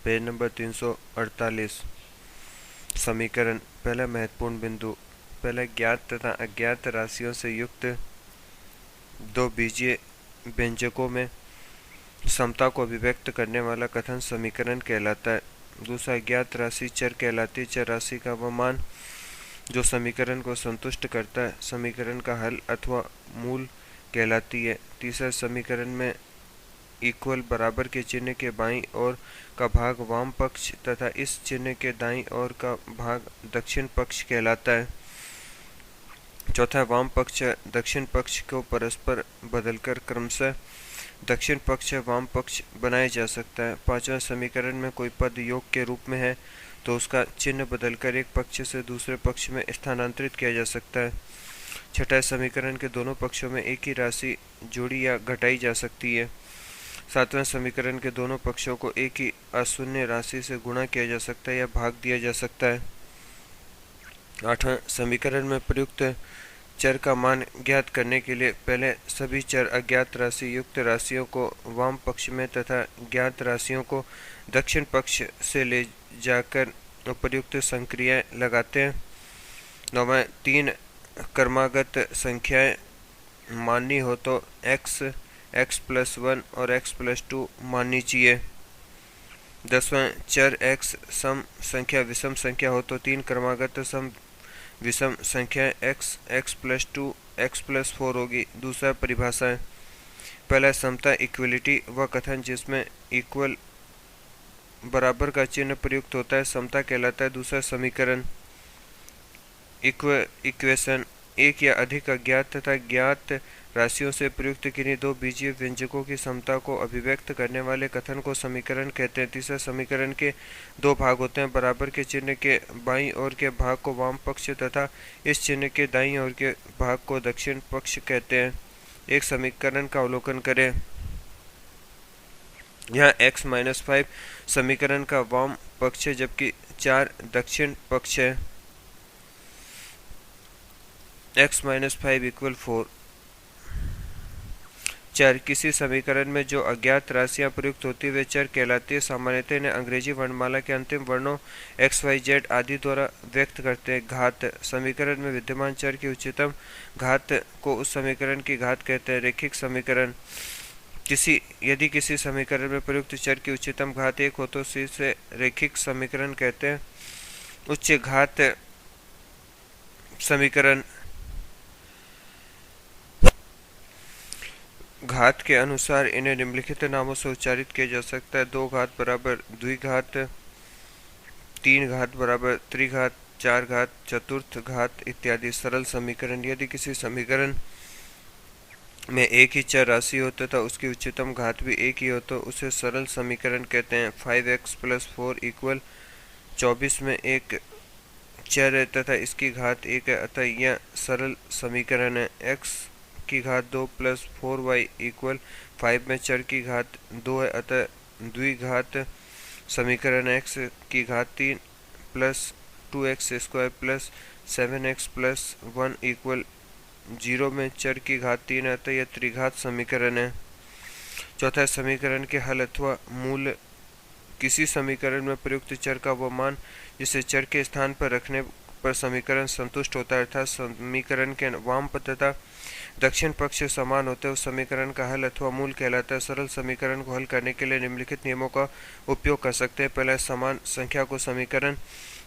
Page number 348। समीकरण। पहला महत्वपूर्ण बिंदु। पहले ज्ञात तथा अज्ञात राशियों से युक्त दो बीजीय व्यंजकों में समता को अभिव्यक्त करने वाला कथन समीकरण कहलाता है। दूसरा, ज्ञात राशि चर कहलाती है। चर राशि का वह मान जो समीकरण को संतुष्ट करता है समीकरण का हल अथवा मूल कहलाती है। तीसरा, समीकरण में इक्वल बराबर के चिन्ह के बाईं ओर का भाग वाम पक्ष तथा इस चिन्ह के दाईं ओर का भाग दक्षिण पक्ष कहलाता है। चौथा, वाम पक्ष दक्षिण पक्ष को परस्पर बदलकर क्रमशः दक्षिण पक्ष वाम पक्ष बनाया जा सकता है। पांचवा, समीकरण में कोई पद योग के रूप में है तो उसका चिन्ह बदलकर एक पक्ष से दूसरे पक्ष में स्थानांतरित किया जा सकता है। छठा, समीकरण के दोनों पक्षों में एक ही राशि जोड़ी या घटाई जा सकती है। सातवें, समीकरण के दोनों पक्षों को एक ही अशून्य राशि से गुणा किया जा सकता है या भाग दिया जा सकता है। आठवां, समीकरण में प्रयुक्त चर का मान ज्ञात करने के लिए पहले सभी चर अज्ञात राशि युक्त राशियों को वाम पक्ष में तथा ज्ञात राशियों को दक्षिण पक्ष से ले जाकर उपयुक्त संक्रियाएं लगाते हैं। नौवां, तीन क्रमागत संख्याएं माननी हो तो x+1 और x+2 माननी चाहिए। 10वां, चर x सम संख्या विषम संख्या हो तो तीन क्रमागत सम विषम संख्या x+2 x+4 होगी। दूसरा, परिभाषा है। पहला, समता इक्वलिटी वह कथन जिसमें इक्वल बराबर का चिन्ह प्रयुक्त होता है समता कहलाता है। दूसरा, समीकरण इक्वेशन एक या अधिक अज्ञात तथा ज्ञात राशियों से प्रयुक्त किन्हीं दो बीजीय व्यंजकों की समता को अभिव्यक्त करने वाले कथन को समीकरण कहते हैं। तीसरा, समीकरण के दो भाग होते हैं। बराबर के चिन्ह के बाईं ओर के भाग को वाम पक्ष तथा इस चिन्ह के दाईं ओर के भाग को दक्षिण पक्ष कहते हैं। एक समीकरण का अवलोकन करें। यहाँ x-5 समीकरण का वाम पक्ष है जबकि 4 दक्षिण पक्ष है। x-5 = 4। चर किसी समीकरण में जो अज्ञात राशियां प्रयुक्त होती है वे चर कहलाती है। सामान्यतः इन्हें अंग्रेजी वर्णमाला के अंतिम वर्णों x, y, z आदि द्वारा व्यक्त करते हैं। घात समीकरण में विद्यमान चर की उच्चतम घात को उस समीकरण की घात कहते हैं। रैखिक समीकरण यदि किसी समीकरण में प्रयुक्त चर की उच्चतम घात 1 हो तो इसे रैखिक समीकरण कहते हैं। उच्च घात समीकरण घात के अनुसार इन्हें निम्नलिखित नामों से उच्चारित किया जा सकता है। 2 घात बराबर द्विघात, 3 घात बराबर त्रिघात, 4 घात चतुर्थ घात इत्यादि। सरल समीकरण यदि किसी समीकरण में एक ही चर राशि हो तथा उसकी उच्चतम घात भी एक ही हो तो उसे सरल समीकरण कहते हैं। 5x+4 = 24 में एक चर है तथा इसकी घात 1 है अतः यह सरल समीकरण है। x की घात 2 + 4y = 5 में चर की घात 2 है अतः द्विघात समीकरण। x की घात 3 + 2x² + 7x + 1 = 0 में चर की घात 3 है अतः यह त्रिघात समीकरण है। चौथा, समीकरण के हल अथवा मूल किसी समीकरण में प्रयुक्त चर का वह मान जिसे चर के स्थान पर रखने पर समीकरण संतुष्ट होता है अर्थात समीकरण के वाम तथा दक्षिण पक्ष समान होते हैं उस समीकरण का हल अथवा मूल कहलाता है। सरल समीकरण को हल करने के लिए निम्नलिखित नियमों का उपयोग कर सकते हैं। पहला, समान संख्या को समीकरण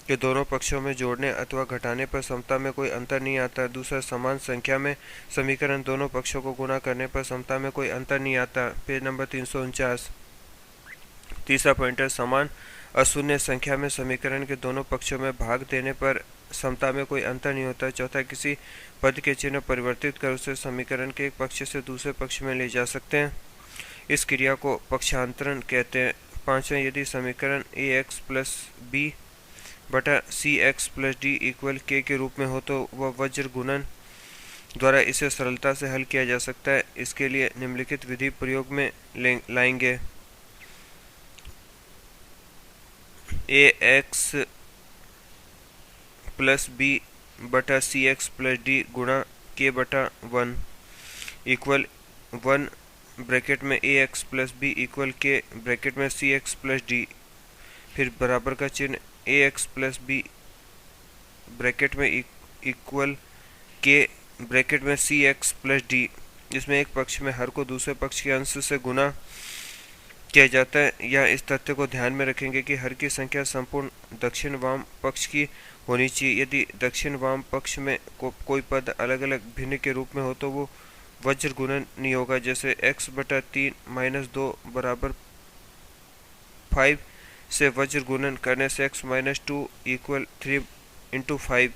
के दोनों पक्षों में जोड़ने अथवा घटाने पर समता में कोई अंतर नहीं आता। दूसरा, समान संख्या में समीकरण दोनों पक्षों को गुणा करने पर समता में कोई अंतर नहीं आता। Page number 349। तीसरा पॉइंट है, समान अशून्य संख्या में समीकरण के दोनों पक्षों में भाग देने पर समता में कोई अंतर नहीं होता। चौथा, किसी पद के चिन्ह परिवर्तित कर उसे समीकरण के एक पक्ष से दूसरे पक्ष में ले जा सकते हैं। इस क्रिया को पक्षांतरण कहते हैं। पांचवें, यदि समीकरण ax + b बटा cx + d = k के रूप में हो तो वह वज्र गुणन द्वारा इसे सरलता से हल किया जा सकता है। इसके लिए निम्नलिखित विधि प्रयोग में लाएंगे। ax + b बटा cx + d गुणा k/1 = 1 ब्रैकेट में ax + b = k ब्रैकेट में cx + d फिर बराबर का चिन्ह ए एक्स प्लस बी ब्रैकेट में इक्वल के ब्रैकेट में सी एक्स प्लस डी, जिसमें एक पक्ष में हर को दूसरे पक्ष के अंश से गुना किया जाता है। या इस तथ्य को ध्यान में रखेंगे कि हर की संख्या संपूर्ण दक्षिण वाम पक्ष की होनी चाहिए। यदि दक्षिण वाम पक्ष में कोई पद अलग अलग भिन्न के रूप में हो तो वो वज्र गुणन नहीं होगा। जैसे x बटा 3 माइनस 2 बराबर 5 से वज्र गुणन करने से x माइनस 2 इक्वल 3 इंटू 5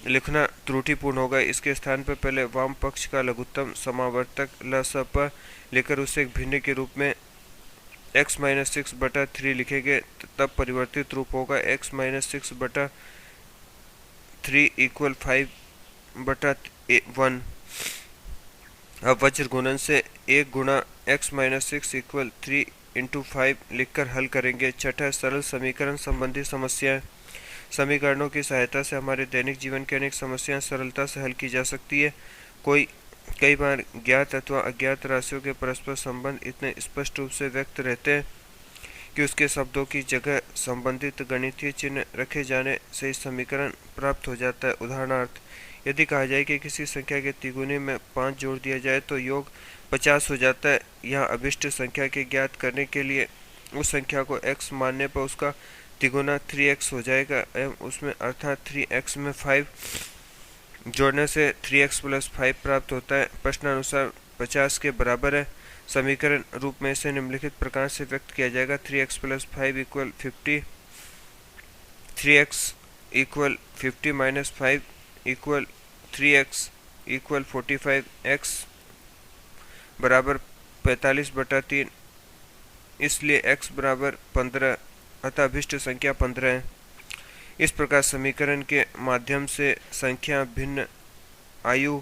लिखना त्रुटिपूर्ण होगा। इसके स्थान पर पहले वाम पक्ष का लघुत्तम समावर्तक लसप लेकर उसे एक भिन्न के रूप में x माइनस 6 बटा 3 लिखेंगे, तब परिवर्तित रूप होगा x माइनस 6 बटा 3 इक्वल 5 बटा 1। अब वज्र गुणन से 1 गुणा x माइनस 6 इक्वल 3 इंटू 5 लिखकर हल करेंगे। छठा, सरल समीकरण संबंधी समस्याएं। समीकरणों की सहायता से हमारे दैनिक जीवन की अनेक समस्याएं सरलता से हल की जा सकती है। कई बार ज्ञात अथवा अज्ञात राशियों के परस्पर संबंध इतने स्पष्ट रूप से व्यक्त रहते हैं कि उसके शब्दों की जगह संबंधित गणितीय चिन्ह रखे जाने से समीकरण प्राप्त हो जाता है। उदाहरणार्थ, यदि कहा जाए कि किसी संख्या के तिगुने में 5 जोड़ दिया जाए तो योग 50 हो जाता है। यहाँ अभिष्ट संख्या के ज्ञात करने के लिए उस संख्या को x मानने पर उसका तिगुना 3x हो जाएगा एवं उसमें अर्थात 3x में 5 जोड़ने से 3x प्लस 5 प्राप्त होता है। प्रश्नानुसार 50 के बराबर है। समीकरण रूप में इसे निम्नलिखित प्रकार से व्यक्त किया जाएगा: 3x plus 5 equal 50, 3x equal 50 minus 5 equal 3x equal 45, x बराबर 45 बटा 3, इसलिए x बराबर 15, अतः अभिष्ट संख्या 15 है। इस प्रकार समीकरण के माध्यम से संख्या, भिन्न आयु,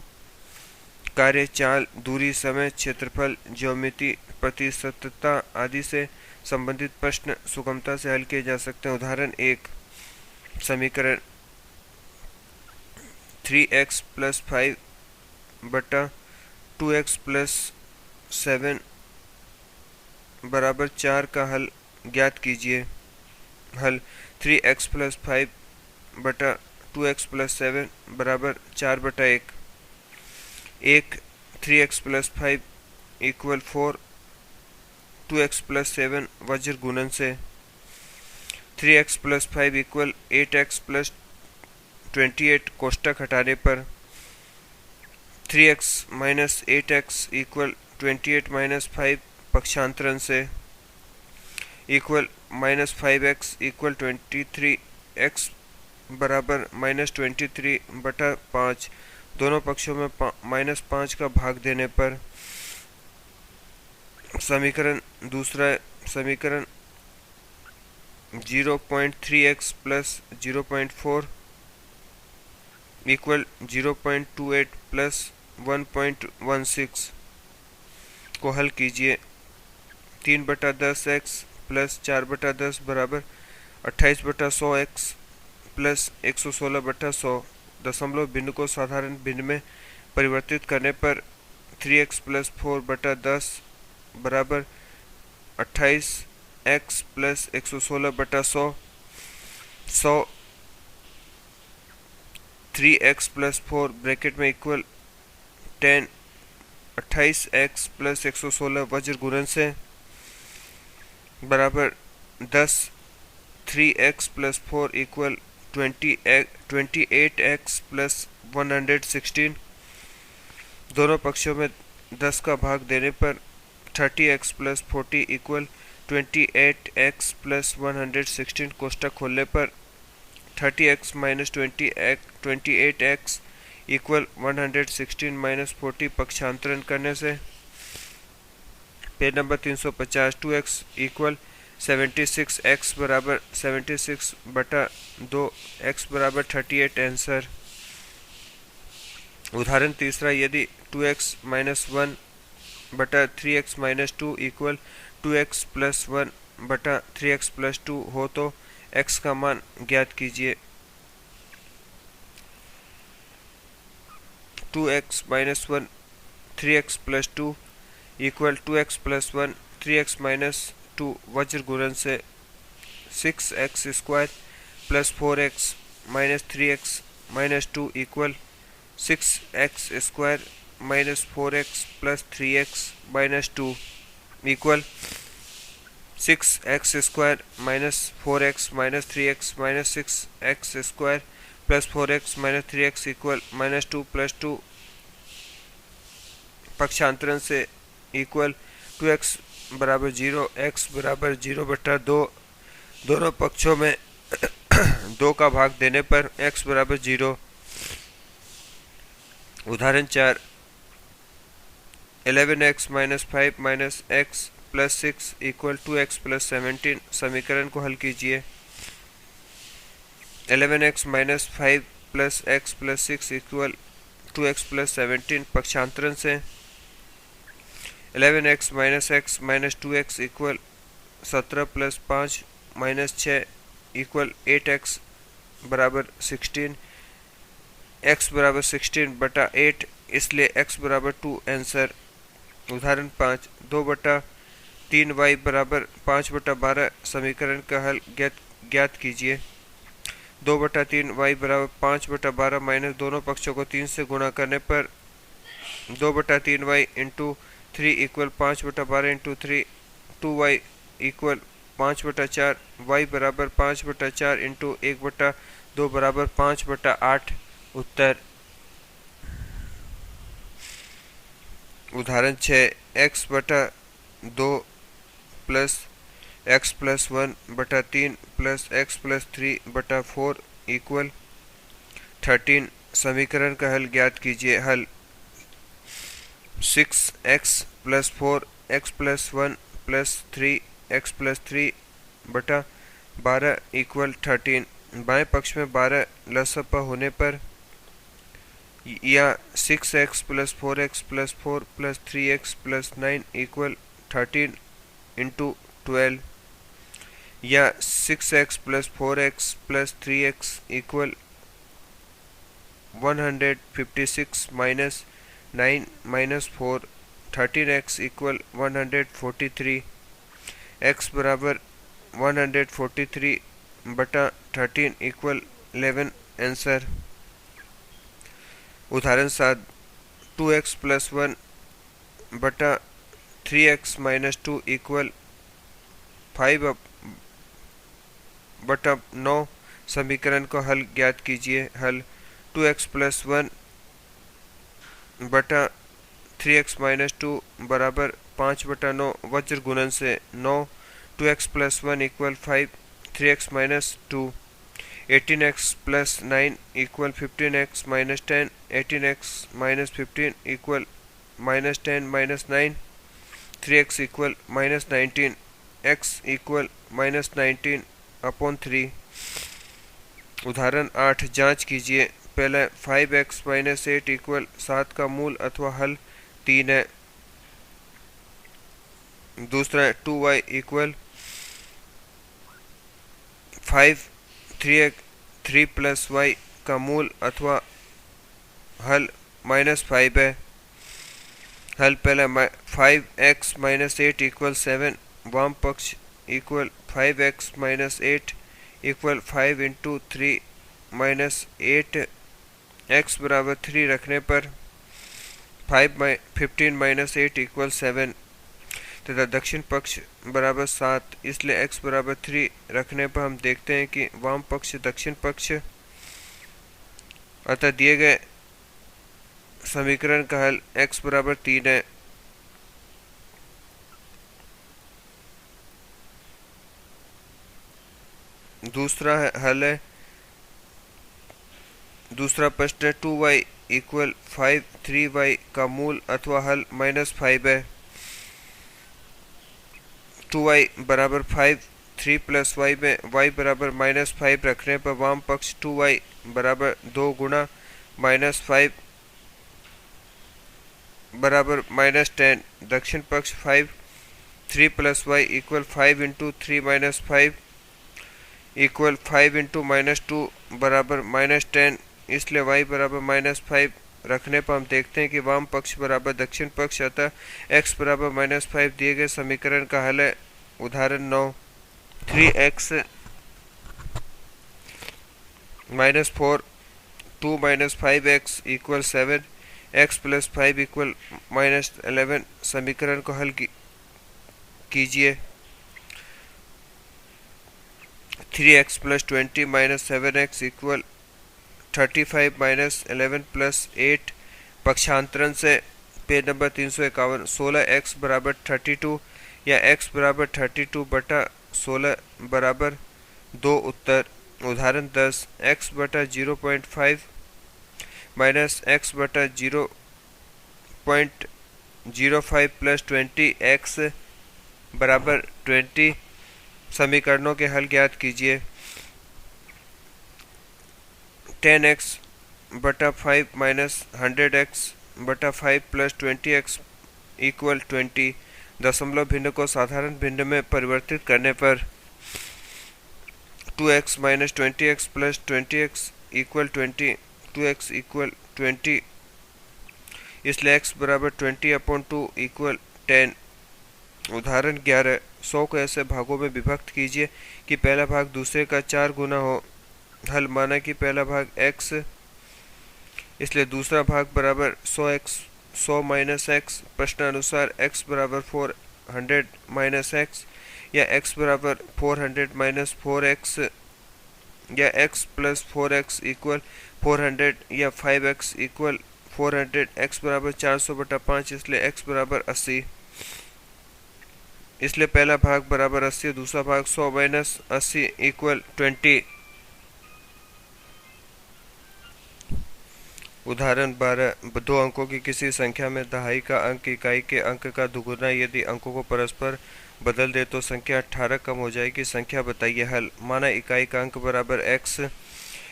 कार्य, चाल, दूरी, समय, क्षेत्रफल, ज्योमेट्री, प्रतिशतता आदि से संबंधित प्रश्न सुगमता से हल किए जा सकते हैं। उदाहरण 1, समीकरण 3x प्लस 5 बटा 2x प्लस 7 बराबर 4 का हल ज्ञात कीजिए। हल: 3x प्लस 5 बटा 2x प्लस 7 बराबर 4 बटा 1। 3x plus 5 equal 4, 2x plus 7 वज्र गुणन से 3x plus 5 equal 8x plus 28 कोष्ठक हटाने पर 3x minus 8x equal 28 minus 5 पक्षांतरण से equal minus 5x equal 23x बराबर माइनस 23 बटा 5। दोनों पक्षों में माइनस 5 का भाग देने पर समीकरण दूसरा, समीकरण 0.3x प्लस 0.4 इक्वल 0.28 प्लस 1.16 को हल कीजिए। 3 बटा 10x प्लस 4 बटा 10 बराबर 28 बटा 100x प्लस 116 बटा 100। दशमलव भिन्न को साधारण भिन्न में परिवर्तित करने पर 3x प्लस 4 बटा 10 बराबर 28x प्लस 116 बटा 100। 3x प्लस 4 ब्रैकेट में इक्वल 10, 28x प्लस 116 वज्र गुणन से बराबर 10। 3x plus 4 equal 28x plus 116। दोनों पक्षों में 10 का भाग देने पर 30x plus 40 equal 28x plus 116 कोष्ठक खोलने पर 30x minus 28x equal 116 minus 40 पक्षांतरण करने से page number 350 2x equal 76x बराबर 76 बटा 2, x बराबर 38 आंसर। उदाहरण तीसरा, यदि 2x माइनस 1 बटा 3x minus 2 equal 2x plus 1 बटा 3x प्लस 2 हो तो x का मान ज्ञात कीजिए। 2x minus 1 3x plus 2 equal 2x plus 1 3x minus 2 वज्र गुणन से 6x² plus 4x minus 3x minus 2 equal 6x² minus 4x plus 3x minus 2 equal 6x² minus 4x minus 3x minus 6x² plus 4x minus 3x equal minus 2 plus 2 पक्षांतरण से equal 2x बराबर 0, x बराबर 0/2। दोनों पक्षों में 2 का भाग देने पर x बराबर 0। उदाहरण 4 11x minus 5 minus x plus 6 equal 2x plus 17। समीकरण को हल कीजिए। 11x minus 5 plus x plus 6 equal 2x plus 17। पक्षांतरण से 11x minus x minus 2x equal 17 plus 5 minus 6 equal 8x बराबर 16। x बराबर 16/8 इसलिए x बराबर 2 आंसर। उदाहरण 5 2/3y बराबर 5/12। समीकरण का हल ज्ञात कीजिए। 2/3y बराबर 5/12 माइनस दोनों पक्षों को 3 से गुणा करने पर 2/3y into 3 equal 5/12 into 3 2y equal 5/4 y बराबर 5/4 इंटू 1/2 बराबर 5/8। उत्तर। उदाहरण 6 x/2 plus x plus 1/3 plus x plus 3/4 equal 13। समीकरण का हल ज्ञात कीजिए। हल 6x plus 4 x plus 1 plus 3 x plus 3/12 equal 13। बाएं पक्ष में 12 लसप होने पर या 6x plus 4x plus 4 plus 3x plus 9 equal 13 into 12 या 6x plus 4x plus 3x equal 156 minus 9 minus 4 13x equal 143। x बराबर 143/13 इक्वल 11 आंसर। उदाहरण 7 2x plus 1/3x minus 2 equal 5/9। समीकरण को हल ज्ञात कीजिए। हल 2x प्लस 1/3x माइनस 2 बराबर 5/9 वज्र गुणन से 9 2x plus 1 equal 5 3x minus 2 18x plus 9 equal 15x minus 10 18x minus 15 equal minus 10 minus 9 3x equal minus 19 x equal minus 19/3। उदाहरण 8 जांच कीजिए। पहला 5x माइनस 8 इक्वल 7 का मूल अथवा हल 3 है। दूसरा 2y इक्वल 5 3 प्लस y का मूल अथवा हल -5 है। हल पहला 5x माइनस 8 इक्वल 7 वाम पक्ष equal 5x minus 8 equal 5 into 3 minus 8 x बराबर 3 रखने पर 15 माइनस 8 इक्वल 7 तथा दक्षिण पक्ष बराबर 7 इसलिए x बराबर 3 रखने पर हम देखते हैं कि वाम पक्ष दक्षिण पक्ष अतः दिए गए समीकरण का हल x बराबर 3 है। दूसरा हल है दूसरा प्रश्न है 2y इक्वल 5 3y का मूल अथवा हल -5 है। 2y बराबर 5 3 प्लस y में y बराबर -5 रखने पर वाम पक्ष 2y बराबर 2 गुणा -5 बराबर -10 दक्षिण पक्ष 5 3 plus y equal 5 into 3 minus 5 equal 5 into -2 बराबर -10 इसलिए y बराबर -5 रखने पर हम देखते हैं कि वाम पक्ष बराबर दक्षिण पक्ष अतः x बराबर -5 दिए गए समीकरण का हल है। उदाहरण 9 3x -4 2 - 5x equal 7, x + 5 equal -11। समीकरण को हल कीजिए। 3x + 20 - 7x equal 35 - 11 + 8। पक्षांतरण से पेज नंबर 351। 16x बराबर 32 या x बराबर 32 बटा 16 बराबर 2। उत्तर। उदाहरण 10। x बटा 0.5 माइनस x बटा 0.05 प्लस 20x बराबर 20। समीकरणों के हल ज्ञात कीजिए। 10x बटा 5 माइनस 100x बटा 5 प्लस 20x इक्वल 20। दशमलव भिन्न को साधारण भिन्न में परिवर्तित करने पर 2x minus 20x plus 20x equal 20, 2x equal 20, इसलिए x बराबर 20/2 इक्वल 10। उदाहरण 11। 100 को ऐसे भागों में विभक्त कीजिए कि पहला भाग दूसरे का 4 गुना हो। हल। माना कि पहला भाग x, इसलिए दूसरा भाग बराबर 100x 100 माइनस x। प्रश्नानुसार x बराबर 400 माइनस x या x बराबर 400 माइनस 4x या x प्लस 4x इक्वल 400 या 5x इक्वल 400। x बराबर 400/5, इसलिए x बराबर 80। इसलिए पहला भाग बराबर 80, दूसरा भाग 100 माइनस 80 इक्वल 20। उदाहरण 12। दो अंकों की किसी संख्या में दहाई का अंक इकाई के अंक का दुगुना। यदि अंकों को परस्पर बदल दे तो संख्या 18 कम हो जाएगी। संख्या बताइए। हल। माना इकाई का अंक बराबर x,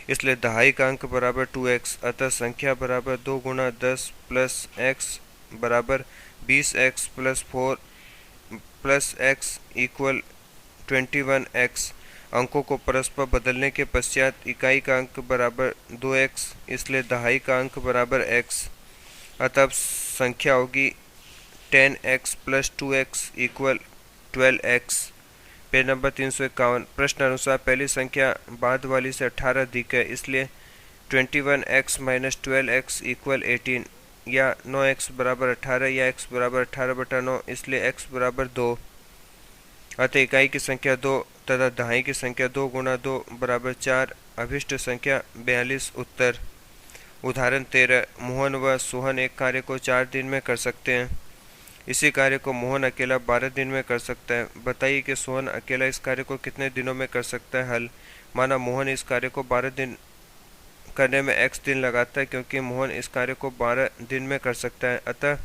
इसलिए दहाई का अंक बराबर 2x। अतः संख्या बराबर 2 गुना 10 प्लस x बराबर 20x plus 4 plus x equal 21x। अंकों को परस्पर बदलने के पश्चात इकाई का अंक बराबर 2x, इसलिए दहाई का अंक बराबर x। अतः संख्या होगी 10x plus 2x equal 12x। Page number 351। प्रश्न अनुसार पहली संख्या बाद वाली से 18 अधिक है, इसलिए 21x माइनस 12x इक्वल 18 या 9x बराबर 18 या x बराबर 18/9, इसलिए x बराबर 2। अतः इकाई की संख्या 2 तथा दहाई की संख्या 2 गुना 2 बराबर 4। अभिष्ट संख्या 42। उत्तर। उदाहरण 13। मोहन व सोहन एक कार्य को 4 दिन में कर सकते हैं। इसी कार्य को मोहन अकेला 12 दिन में कर सकता है। बताइए कि सोहन अकेला इस कार्य को कितने दिनों में कर सकता है। हल। माना मोहन इस कार्य को 12 दिन करने में x दिन लगाता है, क्योंकि मोहन इस कार्य को 12 दिन में कर सकता है। अतः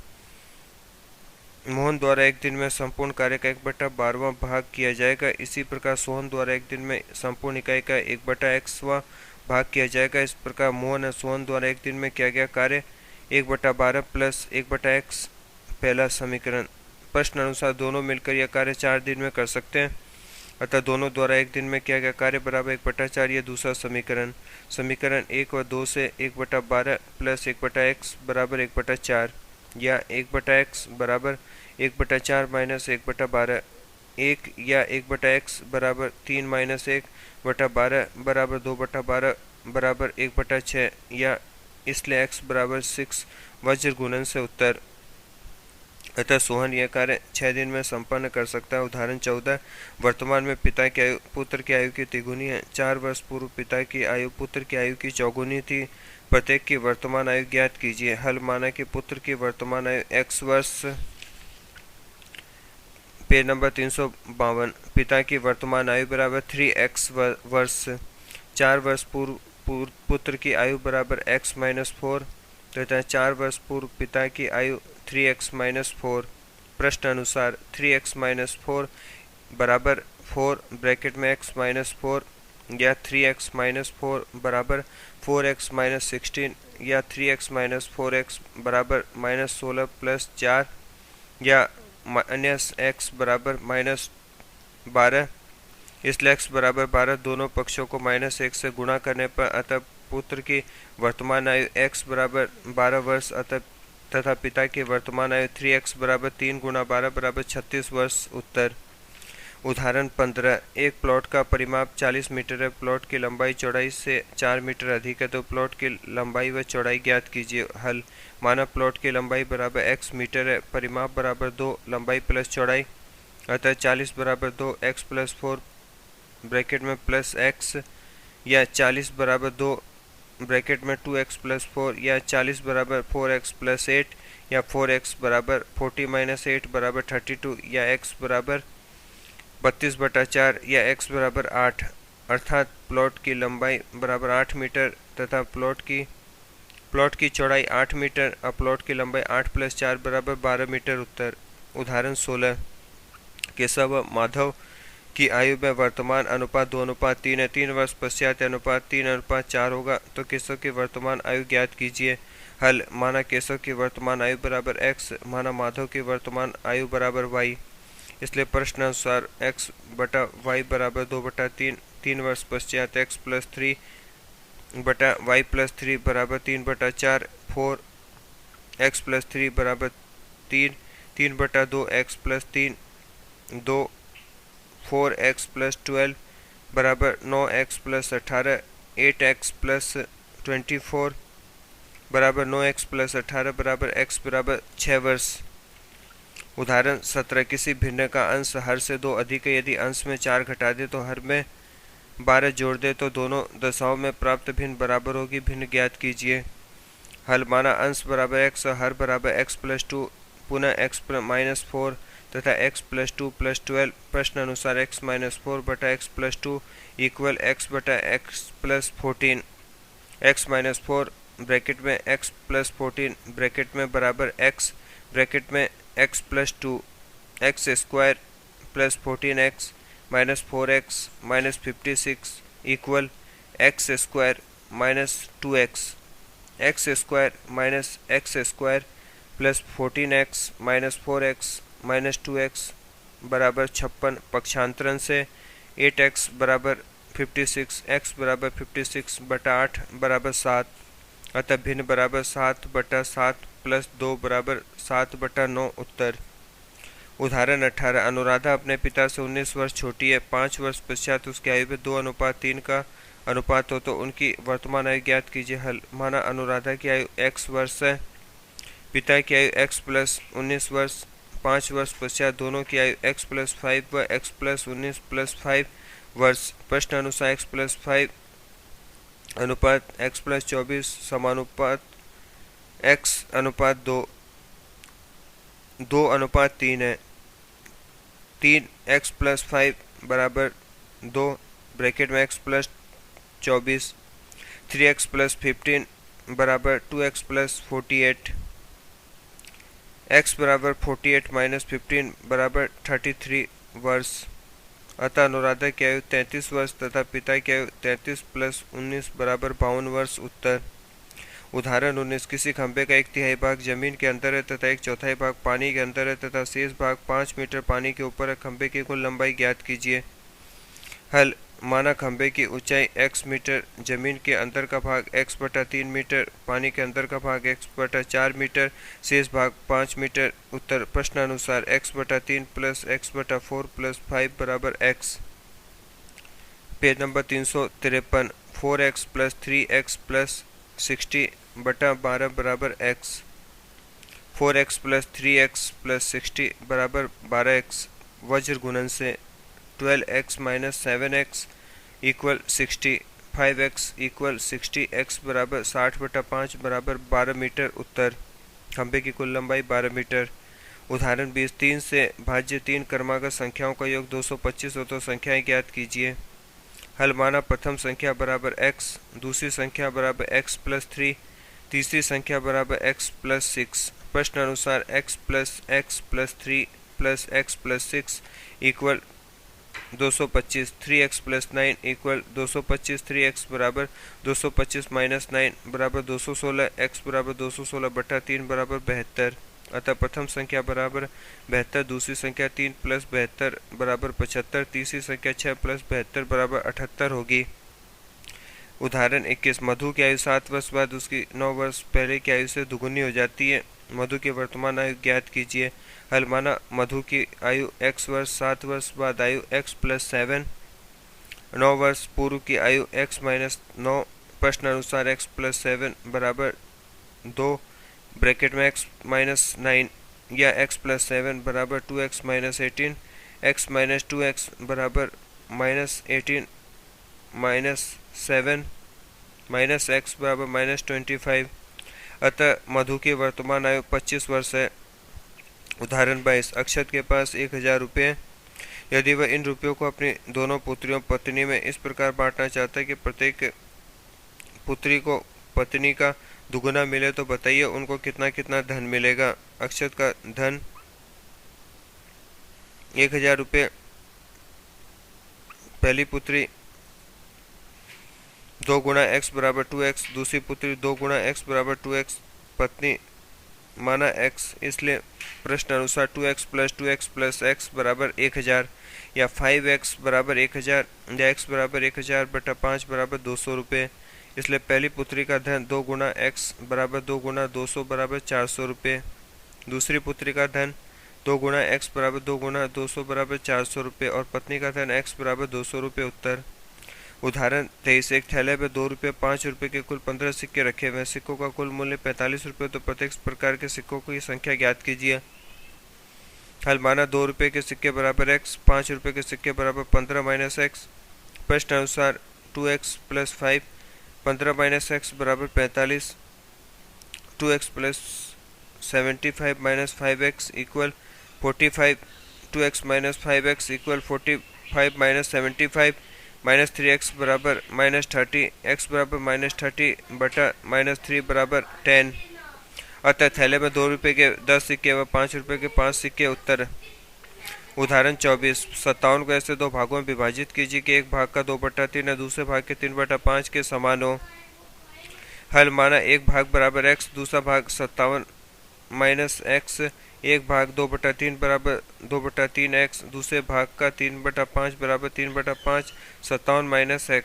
मोहन द्वारा एक दिन में संपूर्ण कार्य का 1/12वां भाग किया जाएगा। इसी प्रकार सोहन द्वारा एक दिन में संपूर्ण इकाई का 1/xवां भाग किया जाएगा। इस प्रकार मोहन और सोहन द्वारा एक दिन में किया गया कार्य 1/12 प्लस 1/x। पहला समीकरण। प्रश्न अनुसार दोनों मिलकर यह कार्य 4 दिन में कर सकते हैं, अतः दोनों द्वारा एक दिन में किया गया कार्य बराबर 1/4। यह दूसरा समीकरण। समीकरण 1 व 2 से 1/12 प्लस 1/x बराबर 1/4 या 1/x बराबर 1/4 माइनस 1/12। 1 या 1/x बराबर 3 माइनस 1/12 बराबर 2/12 बराबर 1/6 या इसलिए x बराबर 6 वज्र गुणन से। उत्तर। अतः सोहन यह कार्य 6 दिन में संपन्न कर सकता है। उदाहरण 14। वर्तमान में पिता की आयु पुत्र की आयु की तिगुनी है। 4 वर्ष पूर्व पिता की आयु पुत्र की आयु की चौगुनी थी। प्रत्येक की वर्तमान आयु ज्ञात कीजिए। हल। माना कि पुत्र की वर्तमान आयु x वर्ष। Page number 352। पिता की वर्तमान आयु बराबर 3x वर्ष। 4 वर्ष पूर्व पुत्र की आयु बराबर x माइनस 4 तथा 4 वर्ष पूर्व पिता की आयु 3x माइनस 4। प्रश्न अनुसार 3x माइनस 4 बराबर 4 ब्रैकेट में x माइनस 4 या 3x माइनस 4 बराबर 4x माइनस 16 या 3x माइनस 4x बराबर माइनस 16 प्लस 4 या माइनस x बराबर माइनस 12, इसलिए x बराबर 12 दोनों पक्षों को -1 से गुणा करने पर अतः पुत्र की वर्तमान आयु x बराबर 12 वर्ष तथा पिता की वर्तमान आयु 3x बराबर 3 गुणा 12 बराबर 36 वर्ष। उत्तर। उदाहरण 15, एक प्लॉट का परिमाप 40 मीटर है। प्लॉट की लंबाई चौड़ाई से 4 मीटर अधिक है, तो प्लॉट की लंबाई व चौड़ाई ज्ञात कीजिए। हल। माना प्लॉट की लंबाई बराबर x मीटर है, परिमाप बराबर 2, लंबाई प्लस चौड़ाई, अतः 40 बराबर 2 x प्लस 4 ब्रैकेट में प्लस x, या 40 बराबर 2 ब्रैकेट में 2x प्लस 4, या 40 बराबर 4x प्लस 8, या 4x बराबर 40 माइनस 8 बराबर 32, या x बराबर 32/4, या x बराबर 8, अर्थात प्लॉट की लंबाई बराबर 8 मीटर तथा प्लॉट की चौड़ाई 8 मीटर और प्लॉट की लंबाई 8 प्लस 4 बराबर 12 मीटर। उत्तर। उदाहरण 16, केशव व माधव की आयु में वर्तमान अनुपात 2:3 है। 3 वर्ष पश्चात अनुपात 3:4 होगा, तो केशव की वर्तमान आयु ज्ञात कीजिए। हल। माना केशव की वर्तमान आयु बराबर x, माना माधव की वर्तमान आयु बराबर y, इसलिए प्रश्न अनुसार x बटा y बराबर 2/3। 3 वर्ष पश्चात x प्लस 3 बटा y प्लस 3 बराबर 3/4। 4x प्लस 3 बराबर 3, 3/2 x प्लस 3 2, 4x प्लस 12 बराबर 9x प्लस 18, 8x प्लस 24 बराबर 9x प्लस 18 बराबर x बराबर 6 वर्ष। उदाहरण 17, किसी भिन्न का अंश हर से 2 अधिक है। यदि अंश में 4 घटा दे तो हर में 12 जोड़ दे तो दोनों दशाओं में प्राप्त भिन्न बराबर होगी। भिन्न ज्ञात कीजिए। हल। माना अंश बराबर x और हर बराबर x प्लस 2 पुनः x माइनस 4 तथा x प्लस 2 प्लस 12। प्रश्न अनुसार x माइनस 4 बटा x प्लस 2 इक्वल x बटा x plus 14। x minus 4 bracket में x प्लस 14 ब्रैकेट में बराबर x ब्रैकेट में x plus 2 x square plus 14x minus 4x minus 56 equal x square minus 2x, x square minus x square plus 14x minus 4x minus 2x बराबर 56। पक्षांतरण से 8x बराबर 56, x बराबर 56 बटा 8 बराबर 7, अतः भिन्न बराबर 7/7 प्लस 2 बराबर 7/9। उत्तर। उदाहरण 18, अनुराधा अपने पिता से 19 वर्ष छोटी है। 5 वर्ष पश्चात उसकी आयु में 2:3 का अनुपात हो, तो उनकी वर्तमान आयु ज्ञात कीजिए। हल। माना अनुराधा की आयु x वर्ष है, पिता की आयु x प्लस 19 वर्ष। 5 वर्ष पश्चात दोनों की आयु x प्लस 5 व x प्लस 19 प्लस 5 वर्ष। प्रश्न अनुसार x प्लस 5 अनुपात x प्लस 24 समानुपात x अनुपात 2:3 है। 3x प्लस 5 बराबर 2 ब्रैकेट में x प्लस 24, 3x प्लस 15 बराबर 2x प्लस 48, x बराबर 48 माइनस 15 बराबर 33 वर्ष। अतः अनुराधा की आयु 33 वर्ष तथा पिता की आयु 33 प्लस 19 बराबर 52 वर्ष। उत्तर। उदाहरण 19, किसी खंभे का 1/3 भाग जमीन के अंदर है तथा 1/4 भाग पानी के अंदर है तथा शेष भाग 5 मीटर पानी के ऊपर है। खंभे की कुल लंबाई ज्ञात कीजिए। हल। माना खंभे की ऊंचाई x मीटर, जमीन के अंदर का भाग x/3 मीटर, पानी के अंदर का भाग x/4 मीटर, शेष भाग 5 मीटर। उत्तर। प्रश्न अनुसार x/3 प्लस x/4 प्लस 5 बराबर x। Page number 353, 4x plus 3x plus 60/12 बराबर x। 4x plus 3x plus 60 बराबर 12x। वज्र गुणन से 12x minus 7x equal 60, 5x equal 60, x बराबर 60/5 बराबर 12 मीटर। उत्तर। खंभे की कुल लंबाई 12 मीटर। उदाहरण 20, 3 से भाज्य 3 क्रमागत संख्याओं का योग 225 हो, तो संख्याएं ज्ञात कीजिए। हल। माना प्रथम संख्या बराबर x, दूसरी संख्या बराबर x प्लस 3, तीसरी संख्या बराबर x प्लस 6। प्रश्न अनुसार x plus 3 plus x plus 6 equal 225, 3x plus 9 equal 225, 3x बराबर 225 माइनस 9 बराबर 216, x बराबर 216/3 बराबर 72। अतः प्रथम संख्या बराबर 72, दूसरी संख्या 3 प्लस 72 बराबर 75, तीसरी संख्या 6 प्लस 72 बराबर 78 होगी। उदाहरण 21, मधु की आयु 7 वर्ष बाद उसकी 9 वर्ष पहले की आयु से दुगुनी हो जाती है। मधु की वर्तमान आयु ज्ञात कीजिए। हल माना मधु की आयु x वर्ष, 7 वर्ष बाद आयु x + 7, 9 वर्ष पूर्व की आयु x - 9, प्रश्न अनुसार x + 7 बराबर 2 ब्रैकेट में x - 9 या x + 7 बराबर 2x - 18, x - 2x बराबर -18 -7 -x बराबर -25। अतः मधु की वर्तमान आयु 25 वर्ष है। उदाहरण 22, अक्षत के पास 1000 रुपये। यदि वह इन रुपयों को अपनी दोनों पुत्रियों पत्नी में इस प्रकार बांटना चाहता है कि प्रत्येक पुत्री को पत्नी का दुगुना मिले, तो बताइए उनको कितना कितना धन मिलेगा। अक्षत का धन 1000 रुपये, पहली पुत्री 2 गुणा x बराबर 2x, दूसरी पुत्री 2 गुणा x बराबर 2x, पत्नी माना x, इसलिए प्रश्न अनुसार 2x + 2x + x बराबर 1000 या 5x बराबर 1000 या x बराबर 1000 बटा 5 बराबर 200 रुपये। इसलिए पहली पुत्री का धन 2 गुणा x बराबर 2 गुणा 200 बराबर 400 रुपये, दूसरी पुत्री का धन 2 गुणा x बराबर 2 गुणा 200 बराबर 400 रुपये और पत्नी का धन x बराबर 200 रुपये। उत्तर। उदाहरण 23, एक थैले में 2 रुपये, 5 रुपये के कुल 15 सिक्के रखे हुए हैं। सिक्कों का कुल मूल्य 45 रुपये, तो प्रत्येक प्रकार के सिक्कों की संख्या ज्ञात कीजिए। हल माना 2 रुपये के सिक्के बराबर x, 5 रुपये के सिक्के बराबर 15 - x। प्रश्न अनुसार 2x + 5, 15 - x बराबर 45, 2x + 75 - 5x = 45, 2x - 5x = 45 - 75 -3x बराबर -30, x बराबर -30 बटा -3 बराबर 10। अतः थैले में 2 रुपये के 10 सिक्के व 5 रुपये के 5 सिक्के। उत्तर। उदाहरण 24, 57 को ऐसे दो भागों में विभाजित कीजिए कि एक भाग का 2/3 या दूसरे भाग के 3/5 के समान हो। हल माना एक भाग बराबर x, दूसरा भाग 57 - x, एक भाग 2/3 बराबर 2/3x, दूसरे भाग का 3/5 बराबर 3/5, 57 - x।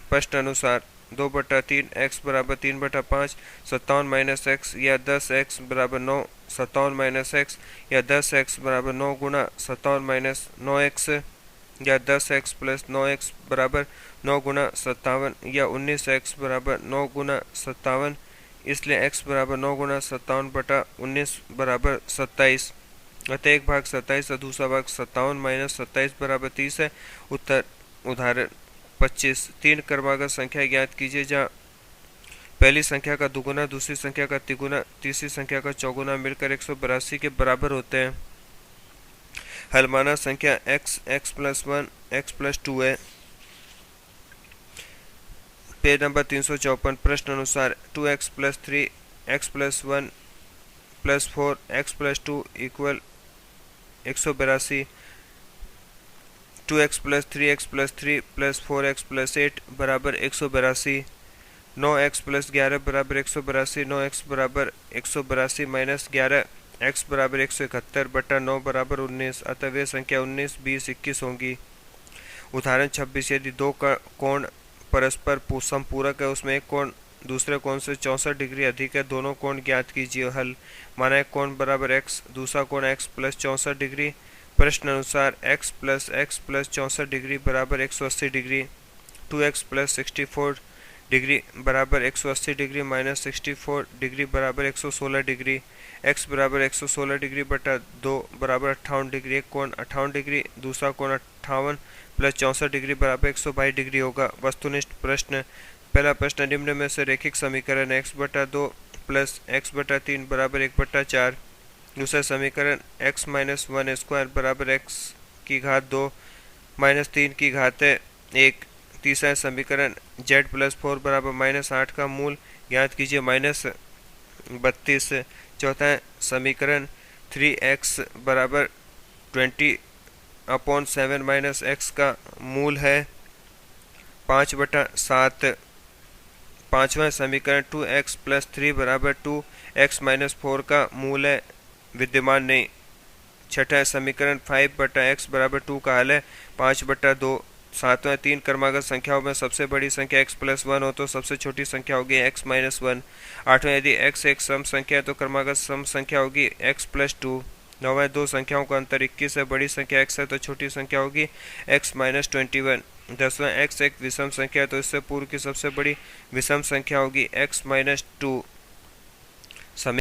प्रश्न अनुसार 2/3x बराबर 3/5, 57 - x या 10x बराबर 9, 57 - x या 10x बराबर 9 गुणा 57 - 9x या 10x + 9x बराबर 9 गुणा 57 या 19x बराबर 9 गुणा 57। इसलिए x बराबर 9 गुणा 57 बटा 19 बराबर 27। अतः एक भाग 27 और दूसरा भाग 57 - 27 बराबर 30 है। उत्तर। उदाहरण 25, 3 क्रमागत संख्या ज्ञात कीजिए जहाँ पहली संख्या का दुगुना, दूसरी संख्या का तिगुना, तीसरी संख्या का चौगुना मिलकर 182 के बराबर होते हैं। हल माना संख्या x, x + 1, x + 2 है। Page number 354। प्रश्न अनुसार 2x + 3, x + 1 + 4, x + 2 = 182, 2x + 3x + 3 + 4x + 8 बराबर 182, 9x + 11 बराबर 182, 9x बराबर 182 - 11, x बराबर 171 बटा 9 बराबर 19। अतः वे संख्या 19, 20, 21 होंगी। उदाहरण 26, यदि दो कोण परस्पर समपूरक है, उसमें एक कोण दूसरे कोण से 64 डिग्री अधिक है, दोनों कोण ज्ञात कीजिए। हल माना एक कोण बराबर x, दूसरा कोण x + 64 डिग्री। प्रश्न अनुसार x + x + 64 डिग्री बराबर 180 डिग्री, 2x + 64 डिग्री बराबर 180 डिग्री - 64 डिग्री बराबर 116 डिग्री, x बराबर 116 डिग्री बटा 2 बराबर 58 डिग्री। एक कोण 58 डिग्री, दूसरा कोण 58 + 64 डिग्री बराबर 122 डिग्री होगा। वस्तुनिष्ठ प्रश्न। पहला प्रश्न, निम्न में से रैखिक समीकरण x/2 + x/3 बराबर 1/4। दूसरा समीकरण x - 1² बराबर x² - 3 की घात 1। तीसरा समीकरण z + 4 बराबर -8 का मूल ज्ञात कीजिए -32। चौथा समीकरण 3x बराबर 20/7 - x का मूल है 5/7। पांचवा समीकरण 2x + 3 बराबर 2x - 4 का मूल है विद्यमान नहीं। छठा समीकरण 5/x बराबर 2 का हल है 5/2। सातवें 3 क्रमागत संख्याओं में सबसे बड़ी संख्या x+1 हो तो सबसे छोटी संख्या होगी x-1। आठवें यदि x एक सम संख्या है तो क्रमागत सम संख्या होगी x+2। नौवें दो संख्याओं का अंतर 21 है, बड़ी संख्या x है तो छोटी संख्या होगी x-21। दसवें x एक विषम संख्या है तो इससे पूर्व की सबसे बड़ी विषम संख्या होगी x-2।